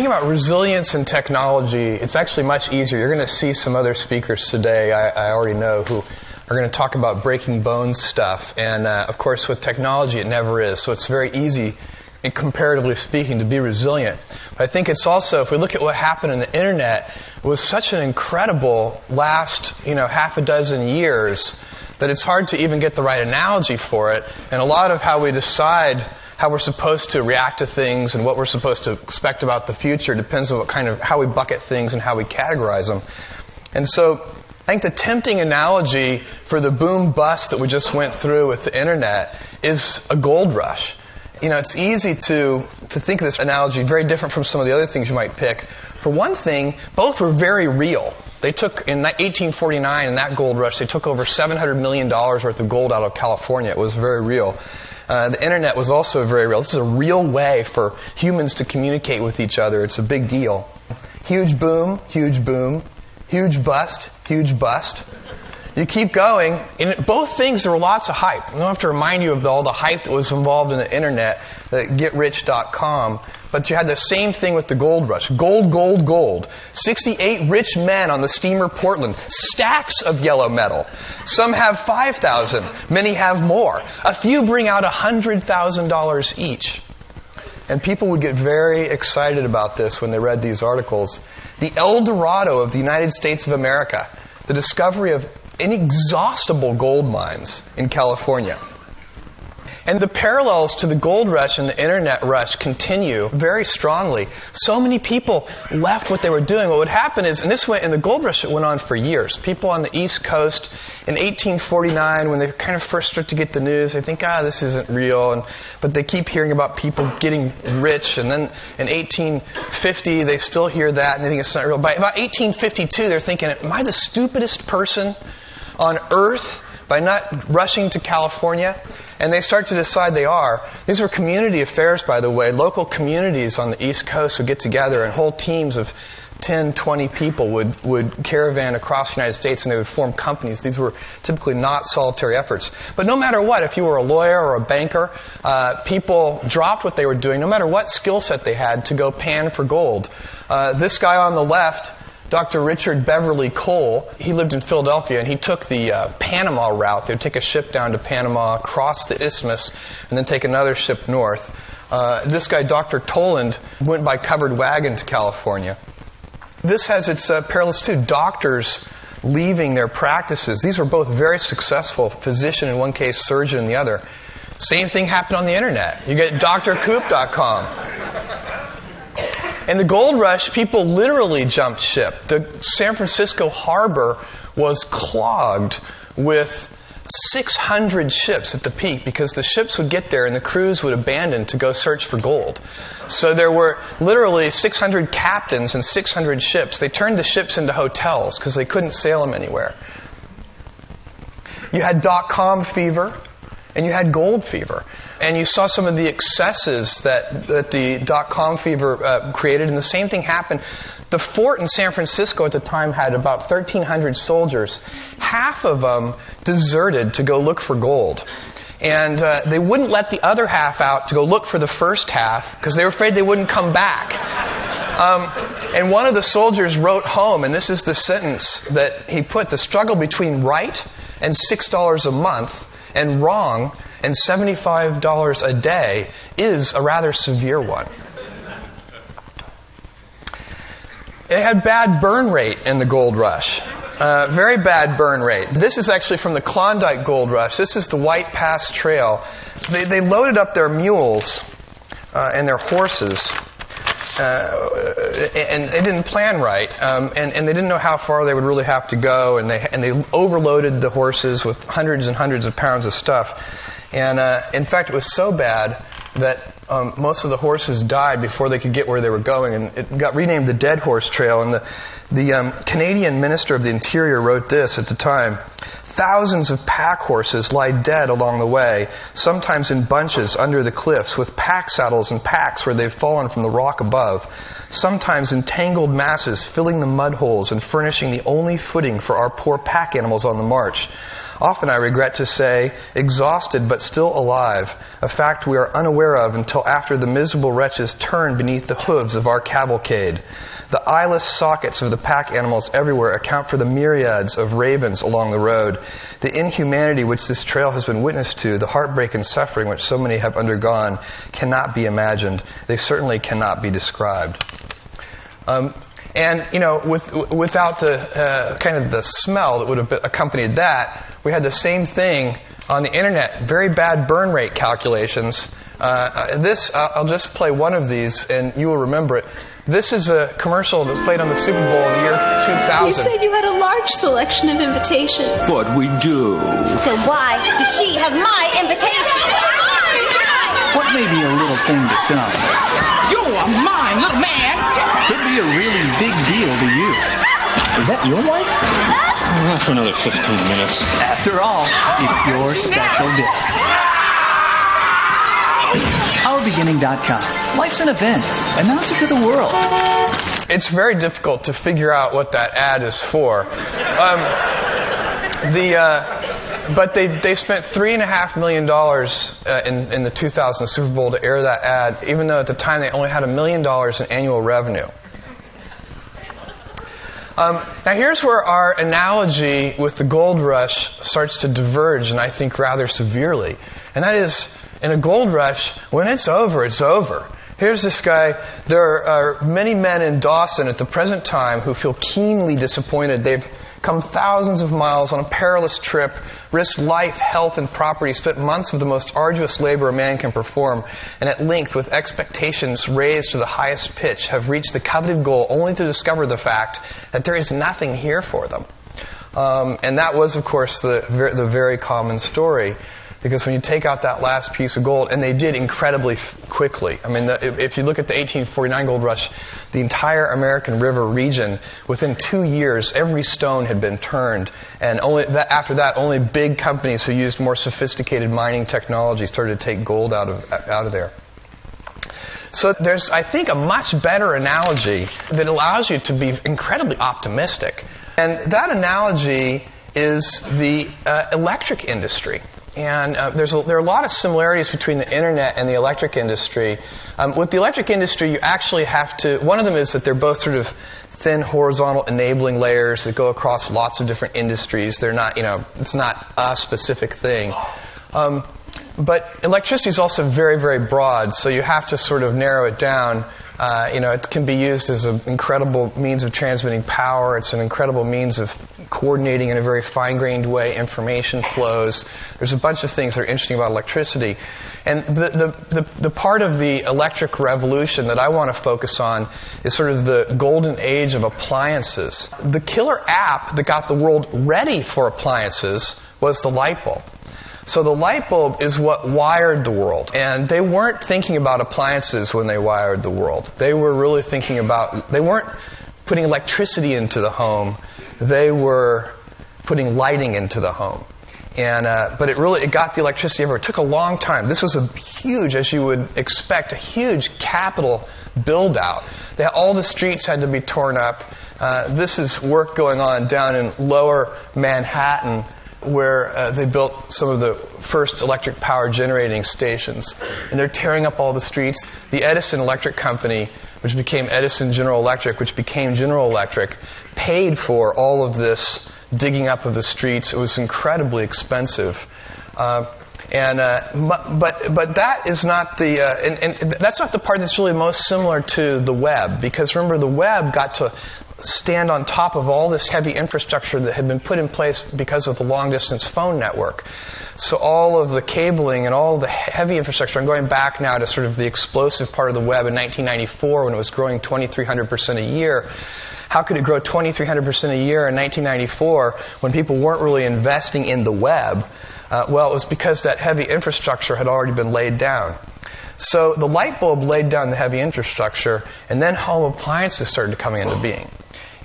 think about resilience in technology, it's actually much easier. You're going to see some other speakers today, I already know, who are going to talk about breaking bones stuff. And, of course, with technology, it never is. So it's very easy, comparatively speaking, to be resilient. But I think it's also, if we look at what happened in the Internet, it was such an incredible last, half a dozen years that it's hard to even get the right analogy for it. And a lot of how we decide how we're supposed to react to things and what we're supposed to expect about the future depends on how we bucket things and how we categorize them. And so I think the tempting analogy for the boom-bust that we just went through with the Internet is a gold rush. It's easy to think of this analogy very different from some of the other things you might pick. For one thing, both were very real. They took, in 1849, in that gold rush, they took over $700 million worth of gold out of California. It was very real. The Internet was also very real. This is a real way for humans to communicate with each other. It's a big deal. Huge boom, huge boom. Huge bust, huge bust. You keep going. In both things, there were lots of hype. I don't have to remind you of all the hype that was involved in the Internet, the GetRich.com. But you had the same thing with the gold rush. Gold, gold, gold. 68 rich men on the steamer Portland. Stacks of yellow metal. Some have 5,000. Many have more. A few bring out $100,000 each. And people would get very excited about this when they read these articles. The El Dorado of the United States of America. The discovery of inexhaustible gold mines in California. And the parallels to the gold rush and the Internet rush continue very strongly. So many people left what they were doing. What would happen is, and the gold rush, it went on for years. People on the East Coast in 1849, when they kind of first start to get the news, they think, this isn't real. But they keep hearing about people getting rich. And then in 1850, they still hear that and they think it's not real. By about 1852, they're thinking, am I the stupidest person on earth by not rushing to California? And they start to decide they are. These were community affairs, by the way. Local communities on the East Coast would get together and whole teams of 10, 20 people would caravan across the United States and they would form companies. These were typically not solitary efforts. But no matter what, if you were a lawyer or a banker, people dropped what they were doing, no matter what skill set they had, to go pan for gold. This guy on the left, Dr. Richard Beverly Cole, he lived in Philadelphia, and he took the Panama route. They would take a ship down to Panama, cross the isthmus, and then take another ship north. This guy, Dr. Toland, went by covered wagon to California. This has its parallels too. Doctors leaving their practices. These were both very successful. Physician in one case, surgeon in the other. Same thing happened on the Internet. You get drcoop.com. In the gold rush, people literally jumped ship. The San Francisco harbor was clogged with 600 ships at the peak because the ships would get there and the crews would abandon to go search for gold. So there were literally 600 captains and 600 ships. They turned the ships into hotels because they couldn't sail them anywhere. You had dot-com fever and you had gold fever. And you saw some of the excesses that the dot-com fever created, and the same thing happened. The fort in San Francisco at the time had about 1,300 soldiers. Half of them deserted to go look for gold. And they wouldn't let the other half out to go look for the first half because they were afraid they wouldn't come back. And one of the soldiers wrote home, and this is the sentence that he put: the struggle between right and $6 a month and wrong and $75 a day is a rather severe one. It had bad burn rate in the gold rush. Very bad burn rate. This is actually from the Klondike Gold Rush. This is the White Pass Trail. They loaded up their mules and their horses, and they didn't plan right, and they didn't know how far they would really have to go, and they overloaded the horses with hundreds and hundreds of pounds of stuff. And in fact, it was so bad that most of the horses died before they could get where they were going, and it got renamed the Dead Horse Trail. And the Canadian Minister of the Interior wrote this at the time: thousands of pack horses lie dead along the way, sometimes in bunches under the cliffs, with pack saddles and packs where they've fallen from the rock above, sometimes in tangled masses filling the mud holes and furnishing the only footing for our poor pack animals on the march. often, I regret to say, exhausted but still alive, a fact we are unaware of until after the miserable wretches turn beneath the hooves of our cavalcade. The eyeless sockets of the pack animals everywhere account for the myriads of ravens along the road. The inhumanity which this trail has been witness to, the heartbreak and suffering which so many have undergone, cannot be imagined. They certainly cannot be described. And, you know, without the kind of the smell that would have accompanied that, we had the same thing on the internet. Very bad burn rate calculations. I'll just play one of these, and you will remember it. This is a commercial that was played on the Super Bowl in the year 2000. You said you had a large selection of invitations. But we do. Then why does she have my invitation? What may be a little thing to some? You are mine, little man. Could be a really big deal to you. Is that your wife? For another 15 minutes. After all, it's your special day. OurBeginning.com. Life's an event. Announce it to the world. It's very difficult to figure out what that ad is for. But they spent $3.5 million in the 2000 Super Bowl to air that ad, even though at the time they only had $1 million in annual revenue. Now here's where our analogy with the gold rush starts to diverge, and I think rather severely. And that is, in a gold rush, when it's over, it's over. Here's this guy. There are many men in Dawson at the present time who feel keenly disappointed. They've come thousands of miles on a perilous trip, risked life, health, and property, spent months of the most arduous labor a man can perform, and at length, with expectations raised to the highest pitch, have reached the coveted goal only to discover the fact that there is nothing here for them. And that was, of course, the very common story. Because when you take out that last piece of gold, and they did incredibly quickly. I mean, if you look at the 1849 gold rush, the entire American River region, within 2 years, every stone had been turned. And after that, only big companies who used more sophisticated mining technology started to take gold out of there. So there's, I think, a much better analogy that allows you to be incredibly optimistic. And that analogy is the electric industry. And there are a lot of similarities between the internet and the electric industry. With the electric industry, you actually have to... One of them is that they're both sort of thin horizontal enabling layers that go across lots of different industries. They're not, it's not a specific thing. But electricity is also very, very broad, so you have to sort of narrow it down. It can be used as an incredible means of transmitting power. It's an incredible means of coordinating in a very fine-grained way information flows. There's a bunch of things that are interesting about electricity. And the part of the electric revolution that I want to focus on is sort of the golden age of appliances. The killer app that got the world ready for appliances was the light bulb. So the light bulb is what wired the world. And they weren't thinking about appliances when they wired the world. They were really thinking about... They weren't putting electricity into the home. They were putting lighting into the home. And but it got the electricity everywhere. It took a long time. This was a huge, as you would expect, a huge capital build-out. All the streets had to be torn up. This is work going on down in lower Manhattan, where they built some of the first electric power generating stations. And they're tearing up all the streets. The Edison Electric Company, which became Edison General Electric, which became General Electric, paid for all of this digging up of the streets. It was incredibly expensive. But that is not and that's not the part that's really most similar to the web. Because remember, the web got to stand on top of all this heavy infrastructure that had been put in place because of the long-distance phone network. So all of the cabling and all of the heavy infrastructure, I'm going back now to sort of the explosive part of the web in 1994 when it was growing 2,300% a year. How could it grow 2,300% a year in 1994 when people weren't really investing in the web? Well, it was because that heavy infrastructure had already been laid down. So the light bulb laid down the heavy infrastructure, and then home appliances started coming into being.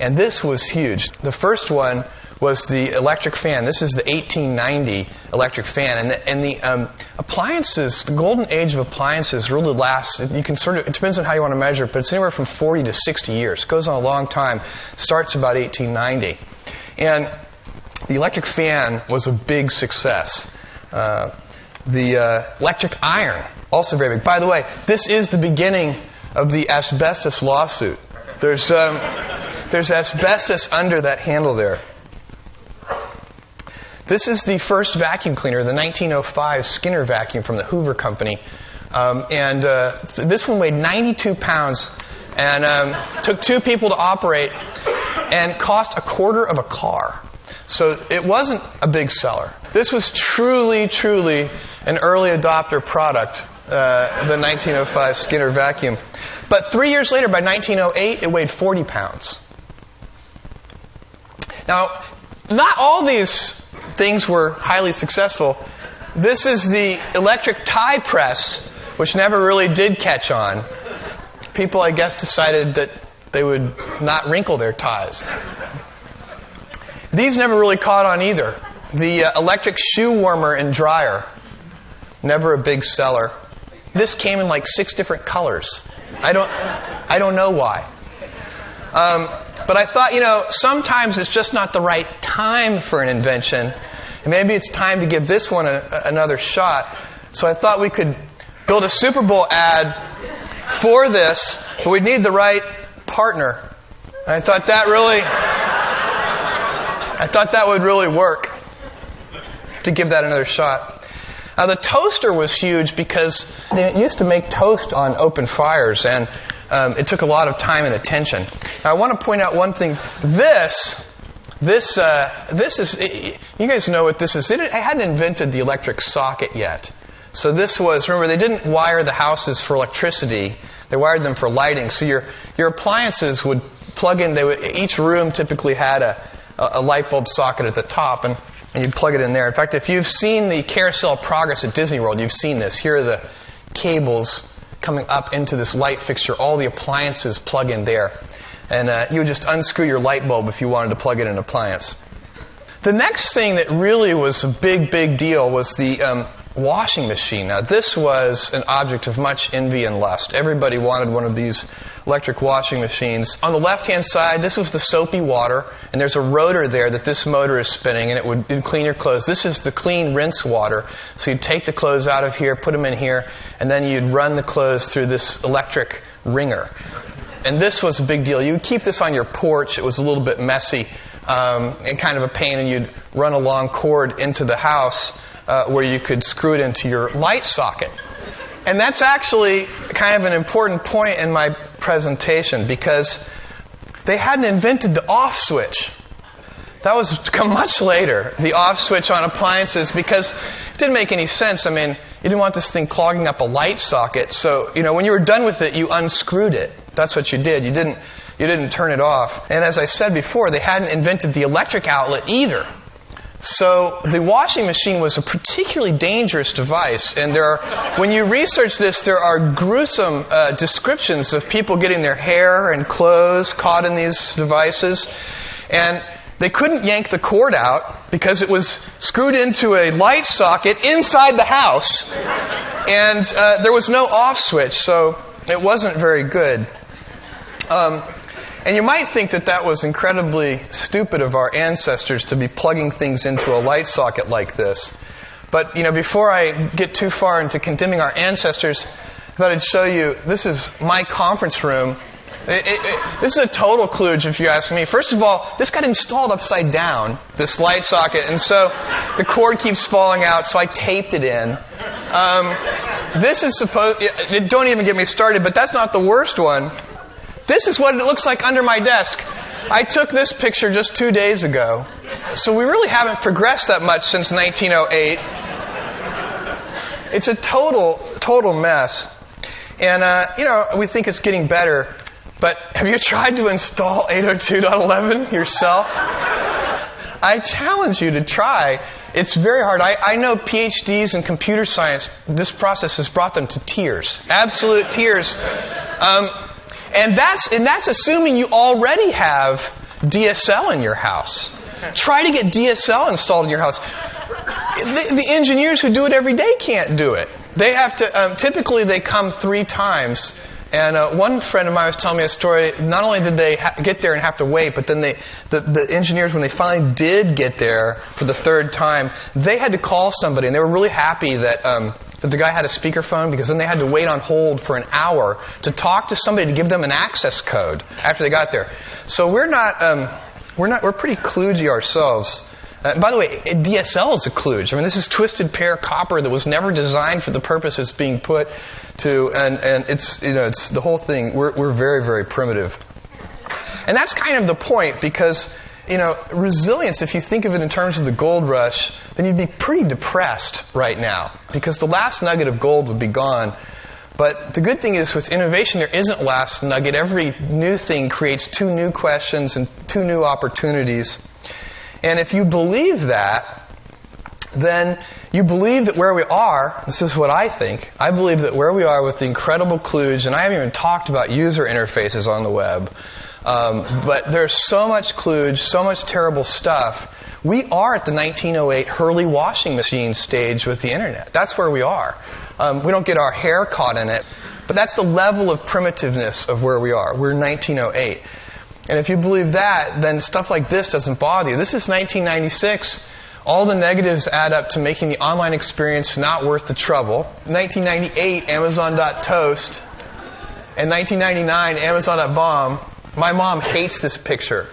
And this was huge. The first one was the electric fan. This is the 1890 electric fan. And the appliances, the golden age of appliances really lasts, it depends on how you want to measure it, but it's anywhere from 40 to 60 years. It goes on a long time. Starts about 1890. And The electric fan was a big success. The electric iron, also very big. By the way, this is the beginning of the asbestos lawsuit. There's asbestos under that handle there. This is the first vacuum cleaner, the 1905 Skinner vacuum from the Hoover Company. This one weighed 92 pounds and took 2 people to operate and cost $1/4 of a car. So it wasn't a big seller. This was truly an early adopter product, the 1905 Skinner vacuum. But 3 years later, by 1908, it weighed 40 pounds. Now, not all these things were highly successful. This is the electric tie press, which never really did catch on. People, I guess, decided that they would not wrinkle their ties. These never really caught on either. The electric shoe warmer and dryer, never a big seller. This came in like 6 different colors. I don't know why. But I thought, sometimes it's just not the right time for an invention. And maybe it's time to give this one another shot. So I thought we could build a Super Bowl ad for this, but we'd need the right partner. And I thought that would really work to give that another shot. Now, the toaster was huge because they used to make toast on open fires, and it took a lot of time and attention. Now, I want to point out one thing. This is, you guys know what this is. It hadn't invented the electric socket yet. So this was, remember, they didn't wire the houses for electricity. They wired them for lighting. So your appliances would plug in. Each room typically had a light bulb socket at the top, and you'd plug it in there. In fact, if you've seen the Carousel of Progress at Disney World, you've seen this. Here are the cables coming up into this light fixture. All the appliances plug in there. And you would just unscrew your light bulb if you wanted to plug in an appliance. The next thing that really was a big deal was the washing machine. Now, this was an object of much envy and lust. Everybody wanted one of these electric washing machines. On the left-hand side, this was the soapy water, and there's a rotor there that this motor is spinning, and it'd clean your clothes. This is the clean rinse water. So you'd take the clothes out of here, put them in here, and then you'd run the clothes through this electric wringer. And this was a big deal. You would keep this on your porch. It was a little bit messy and kind of a pain, and you'd run a long cord into the house where you could screw it into your light socket. And that's actually kind of an important point in my presentation because they hadn't invented the off switch. That was come much later, the off switch on appliances, because it didn't make any sense. I mean, you didn't want this thing clogging up a light socket. So, when you were done with it, you unscrewed it. That's what you did. You didn't turn it off. And as I said before, they hadn't invented the electric outlet either. So the washing machine was a particularly dangerous device. And when you research this, there are gruesome descriptions of people getting their hair and clothes caught in these devices. And they couldn't yank the cord out because it was screwed into a light socket inside the house. And there was no off switch, so it wasn't very good. And you might think that was incredibly stupid of our ancestors to be plugging things into a light socket like this. But, before I get too far into condemning our ancestors, I thought I'd show you, this is my conference room. This is a total kludge, if you ask me. First of all, this got installed upside down, this light socket, and so the cord keeps falling out, so I taped it in. This is don't even get me started, but that's not the worst one. This is what it looks like under my desk. I took this picture just 2 days ago. So we really haven't progressed that much since 1908. It's a total mess. And, we think it's getting better. But have you tried to install 802.11 yourself? I challenge you to try. It's very hard. I know PhDs in computer science, this process has brought them to tears. Absolute tears. And that's assuming you already have DSL in your house. Try to get DSL installed in your house. The engineers who do it every day can't do it. They have to, typically they come 3 times And one friend of mine was telling me a story. Not only did they get there and have to wait, but then the engineers, when they finally did get there for the third time, they had to call somebody, and they were really happy that the guy had a speakerphone, because then they had to wait on hold for an hour to talk to somebody to give them an access code after they got there. So we're pretty kludgy ourselves. By the way, DSL is a kludge. I mean, this is twisted pair copper that was never designed for the purpose it's being put to, and it's the whole thing. We're very, very primitive, and that's kind of the point, because resilience, if you think of it in terms of the gold rush, then you'd be pretty depressed right now, because the last nugget of gold would be gone. But the good thing is, with innovation, there isn't last nugget. Every new thing creates 2 new questions and 2 new opportunities. And if you believe that, then you believe that where we are, this is what I think, I believe that where we are with the incredible kludge, and I haven't even talked about user interfaces on the web, but there's so much kludge, so much terrible stuff. We are at the 1908 Hurley washing machine stage with the internet. That's where we are. We don't get our hair caught in it, but that's the level of primitiveness of where we are. We're 1908. And if you believe that, then stuff like this doesn't bother you. This is 1996. All the negatives add up to making the online experience not worth the trouble. 1998, Amazon.toast. And 1999, Amazon.bomb. My mom hates this picture.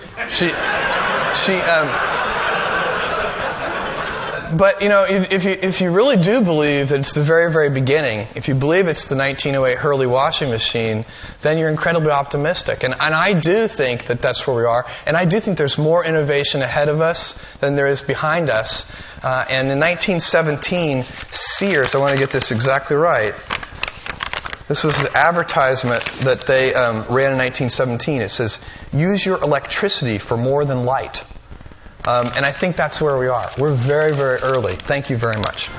But, if you really do believe that it's the very, very beginning, if you believe it's the 1908 Hurley washing machine, then you're incredibly optimistic. And I do think that that's where we are. And I do think there's more innovation ahead of us than there is behind us. And in 1917, Sears, I want to get this exactly right, this was the advertisement that they ran in 1917. It says, "Use your electricity for more than light." And I think that's where we are. We're very, very early. Thank you very much.